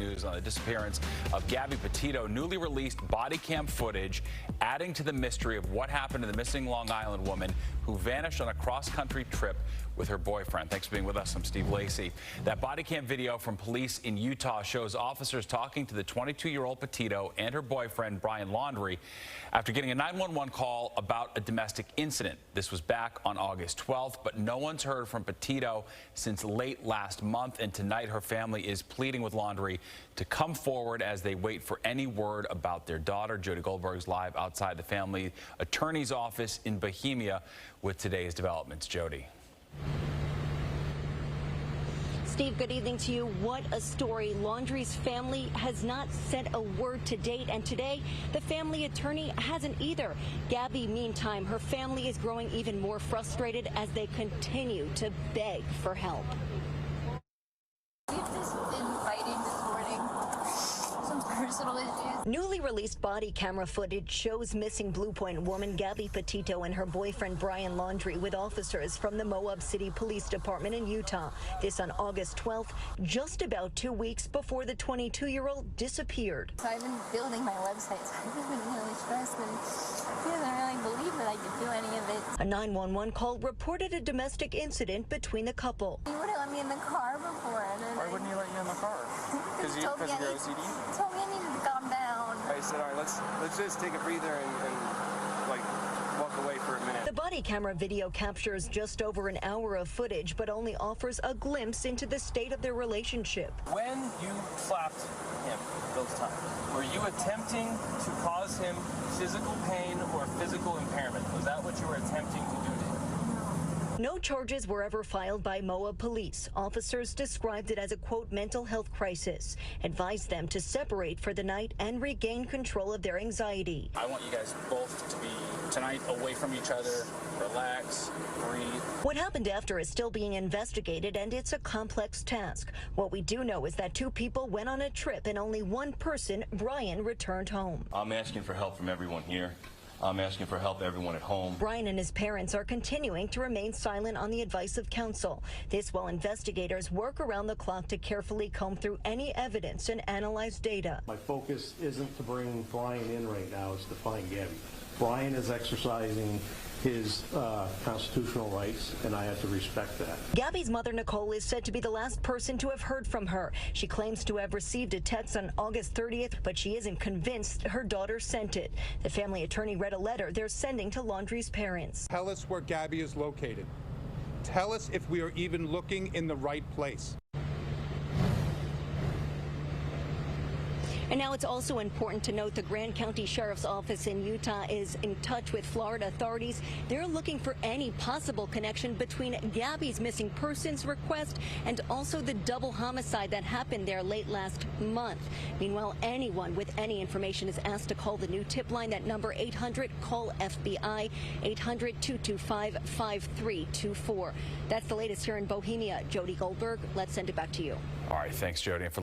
news on the disappearance of Gabby Petito. Newly released body cam footage adding to the mystery of what happened to the missing Long Island woman who vanished on a cross-country trip with her boyfriend. Thanks for being with us. I'm Steve Lacey. That body cam video from police in Utah shows officers talking to the 22-year-old Petito and her boyfriend, Brian Laundrie, after getting a 911 call about a domestic incident. This was back on August 12th, but no one's heard from Petito since late last month, and tonight her family is pleading with Laundrie to come forward as they wait for any word about their daughter. JODI Goldberg's live outside the family attorney's office in Bohemia with today's developments. JODI. Steve, good evening to you. What a story. Laundrie's family has not said a word to date, and today the family attorney hasn't either. Gabby, meantime, her family is growing even more frustrated as they continue to beg for help. We've just been fighting this morning. Some personal issues. Newly released body camera footage shows missing Blue Point woman Gabby Petito and her boyfriend Brian Laundrie with officers from the Moab City Police Department in Utah. This on August 12th, just about 2 weeks before the 22-year-old disappeared. So I've been building my website, so I've been really stressed and I didn't really believe that I could do any of it. A 911 call reported a domestic incident between the couple. He would have let me in the car before. And then why wouldn't he let you in the car? Because of your OCD? He told me I needed to calm down. I said, all right, let's just take a breather and like walk away for a minute. The body camera video captures just over an hour of footage, but only offers a glimpse into the state of their relationship. When you slapped him those times, were you attempting to cause him physical pain or physical impairment? Was that what you were attempting to do to him? No charges were ever filed by Moab police. Officers described it as a, quote, mental health crisis, advised them to separate for the night and regain control of their anxiety. I want you guys both to be tonight away from each other, relax, breathe. What happened after is still being investigated, and it's a complex task. What we do know is that 2 people went on a trip and only 1 person, Brian, returned home. I'm asking for help from everyone here. I'm asking for help everyone at home. Brian and his parents are continuing to remain silent on the advice of counsel. This while investigators work around the clock to carefully comb through any evidence and analyze data. My focus isn't to bring Brian in right now, it's to find Gabby. Brian is exercising his constitutional rights, and I have to respect that. Gabby's mother, Nicole, is said to be the last person to have heard from her. She claims to have received a text on August 30th, but she isn't convinced her daughter sent it. The family attorney read a letter they're sending to Laundrie's parents. Tell us where Gabby is located. Tell us if we are even looking in the right place. And now it's also important to note the Grand County Sheriff's Office in Utah is in touch with Florida authorities. They're looking for any possible connection between Gabby's missing persons request and also the double homicide that happened there late last month. Meanwhile, anyone with any information is asked to call the new tip line. That number 800-CALL-FBI, 800-225-5324. That's the latest here in Bohemia. JODI Goldberg, let's send it back to you. All right, thanks, JODI.